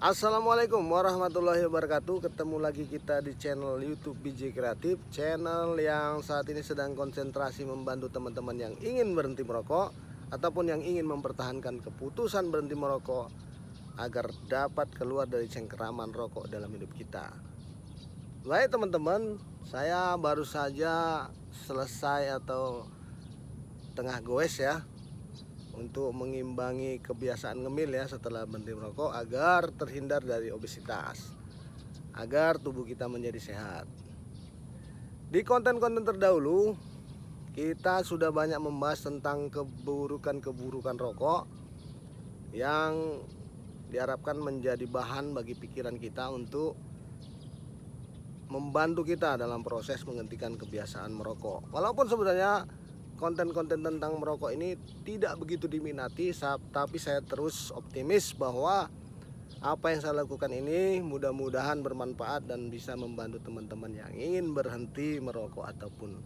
Assalamualaikum warahmatullahi wabarakatuh. Ketemu lagi kita di channel YouTube BJ Kreatif, channel yang saat ini sedang konsentrasi membantu teman-teman yang ingin berhenti merokok ataupun yang ingin mempertahankan keputusan berhenti merokok agar dapat keluar dari cengkeraman rokok dalam hidup kita. Baik teman-teman, saya baru saja selesai atau tengah goes ya, untuk mengimbangi kebiasaan ngemil ya setelah berhenti merokok agar terhindar dari obesitas, agar tubuh kita menjadi sehat. Di konten-konten terdahulu kita sudah banyak membahas tentang keburukan-keburukan rokok yang diharapkan menjadi bahan bagi pikiran kita untuk membantu kita dalam proses menghentikan kebiasaan merokok. Walaupun sebenarnya konten-konten tentang merokok ini tidak begitu diminati, tapi saya terus optimis bahwa apa yang saya lakukan ini mudah-mudahan bermanfaat dan bisa membantu teman-teman yang ingin berhenti merokok ataupun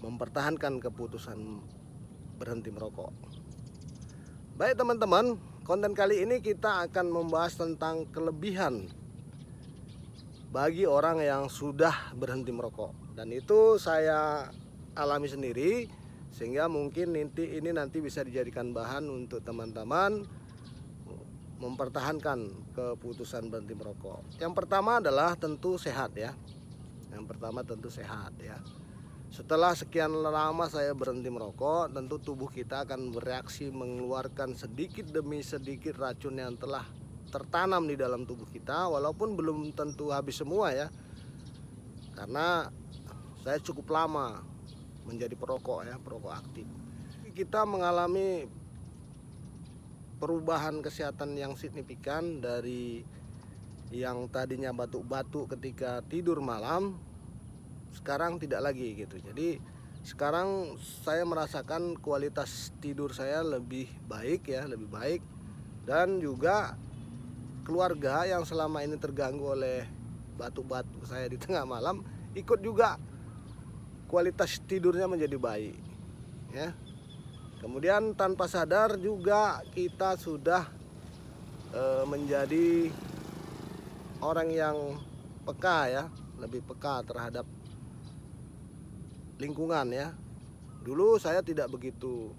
mempertahankan keputusan berhenti merokok. Baik teman-teman, konten kali ini kita akan membahas tentang kelebihan bagi orang yang sudah berhenti merokok, dan itu saya alami sendiri, sehingga mungkin nanti bisa dijadikan bahan untuk teman-teman mempertahankan keputusan berhenti merokok. Yang pertama adalah tentu sehat ya. Setelah sekian lama saya berhenti merokok, tentu tubuh kita akan bereaksi mengeluarkan sedikit demi sedikit racun yang telah tertanam di dalam tubuh kita, walaupun belum tentu habis semua ya. Karena saya cukup lama menjadi perokok ya, perokok aktif. Kita mengalami perubahan kesehatan yang signifikan dari yang tadinya batuk-batuk ketika tidur malam, sekarang tidak lagi gitu. Jadi sekarang saya merasakan kualitas tidur saya lebih baik ya, lebih baik. Dan juga keluarga yang selama ini terganggu oleh batuk-batuk saya di tengah malam ikut juga kualitas tidurnya menjadi baik ya. Kemudian tanpa sadar juga kita sudah menjadi orang yang peka ya, lebih peka terhadap lingkungan ya. Dulu saya tidak begitu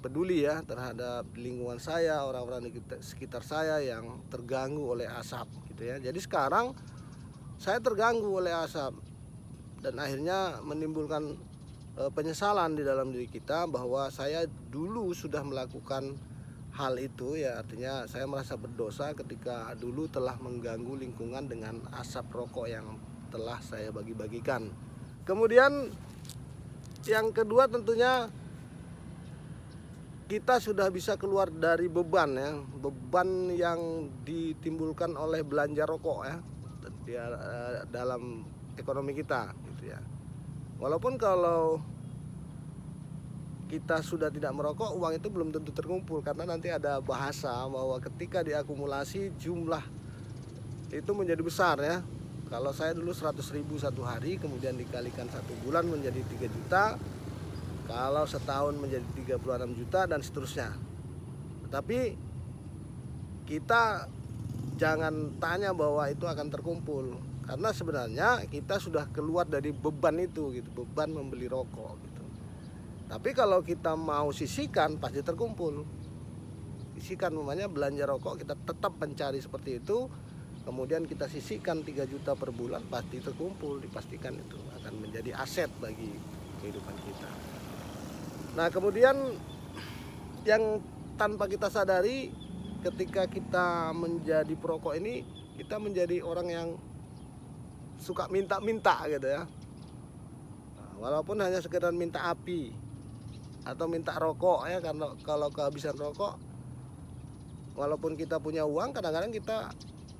peduli ya terhadap lingkungan saya, orang-orang di sekitar saya yang terganggu oleh asap gitu ya. Jadi sekarang saya terganggu oleh asap dan akhirnya menimbulkan penyesalan di dalam diri kita bahwa saya dulu sudah melakukan hal itu ya. Artinya saya merasa berdosa ketika dulu telah mengganggu lingkungan dengan asap rokok yang telah saya bagi-bagikan. Kemudian yang kedua tentunya kita sudah bisa keluar dari beban ya, beban yang ditimbulkan oleh belanja rokok ya dalam ekonomi kita gitu ya. Walaupun kalau kita sudah tidak merokok, uang itu belum tentu terkumpul, karena nanti ada bahasa bahwa ketika diakumulasi jumlah itu menjadi besar ya. Kalau saya dulu 100.000 satu hari, kemudian dikalikan 1 bulan menjadi 3 juta, kalau setahun menjadi 36 juta dan seterusnya. Tetapi kita jangan tanya bahwa itu akan terkumpul, karena sebenarnya kita sudah keluar dari beban itu gitu, beban membeli rokok gitu. Tapi kalau kita mau sisihkan pasti terkumpul. Sisihkan namanya belanja rokok, kita tetap mencari seperti itu. Kemudian kita sisihkan 3 juta per bulan, pasti terkumpul, dipastikan itu akan menjadi aset bagi kehidupan kita. Nah, kemudian yang tanpa kita sadari ketika kita menjadi perokok ini, kita menjadi orang yang suka minta-minta gitu ya. Nah, walaupun hanya sekedar minta api atau minta rokok ya, karena kalau kehabisan rokok, walaupun kita punya uang, kadang-kadang kita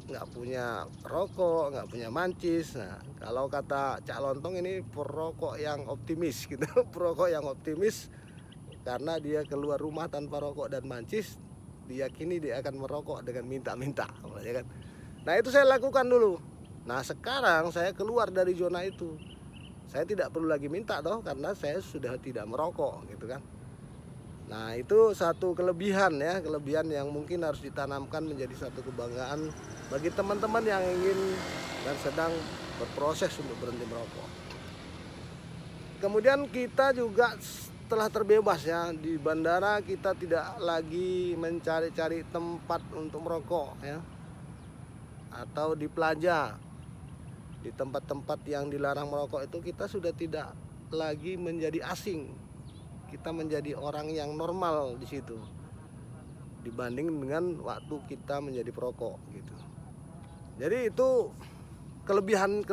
nggak punya rokok, nggak punya mancis. Nah, kalau kata Cak Lontong ini perokok yang optimis gitu, perokok yang optimis karena dia keluar rumah tanpa rokok dan mancis, diyakini dia akan merokok dengan minta-minta ya kan. Nah, itu saya lakukan dulu. Nah, sekarang saya keluar dari zona itu. Saya tidak perlu lagi minta toh, karena saya sudah tidak merokok gitu kan. Nah, itu satu kelebihan ya, kelebihan yang mungkin harus ditanamkan menjadi satu kebanggaan bagi teman-teman yang ingin dan sedang berproses untuk berhenti merokok. Kemudian kita juga setelah terbebas ya, di bandara kita tidak lagi mencari-cari tempat untuk merokok ya, atau di plaza, di tempat-tempat yang dilarang merokok itu kita sudah tidak lagi menjadi asing. Kita menjadi orang yang normal di situ dibanding dengan waktu kita menjadi perokok gitu. Jadi itu kelebihan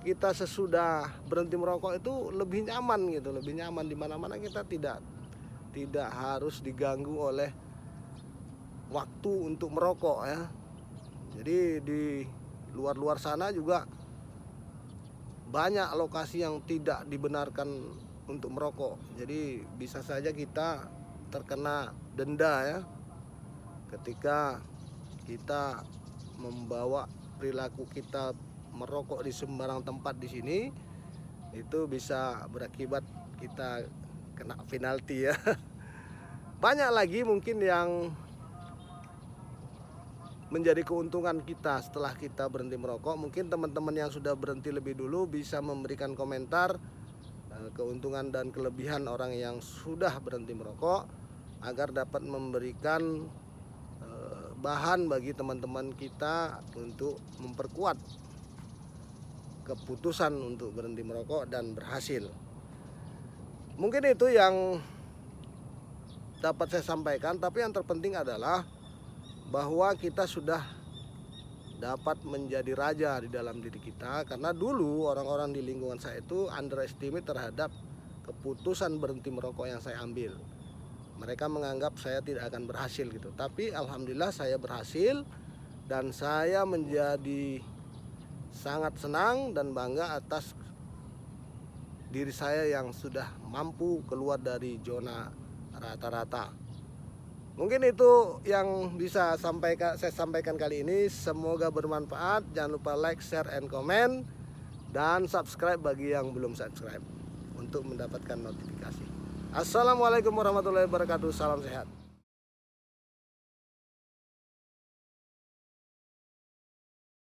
kita sesudah berhenti merokok itu lebih nyaman gitu, lebih nyaman di mana-mana kita tidak harus diganggu oleh waktu untuk merokok ya. Jadi di luar sana juga banyak lokasi yang tidak dibenarkan untuk merokok. Jadi bisa saja kita terkena denda ya ketika kita membawa perilaku kita merokok di sembarang tempat di sini. Itu bisa berakibat kita kena penalti ya. Banyak lagi mungkin yang menjadi keuntungan kita setelah kita berhenti merokok. Mungkin teman-teman yang sudah berhenti lebih dulu bisa memberikan komentar keuntungan dan kelebihan orang yang sudah berhenti merokok agar dapat memberikan bahan bagi teman-teman kita untuk memperkuat keputusan untuk berhenti merokok dan berhasil. Mungkin itu yang dapat saya sampaikan, tapi yang terpenting adalah bahwa kita sudah dapat menjadi raja di dalam diri kita, karena dulu orang-orang di lingkungan saya itu underestimate terhadap keputusan berhenti merokok yang saya ambil. Mereka menganggap saya tidak akan berhasil gitu, tapi alhamdulillah saya berhasil dan saya menjadi sangat senang dan bangga atas diri saya yang sudah mampu keluar dari zona rata-rata. Mungkin itu yang bisa saya sampaikan kali ini. Semoga bermanfaat. Jangan lupa like, share, and comment, dan subscribe bagi yang belum subscribe untuk mendapatkan notifikasi. Assalamualaikum warahmatullahi wabarakatuh. Salam sehat.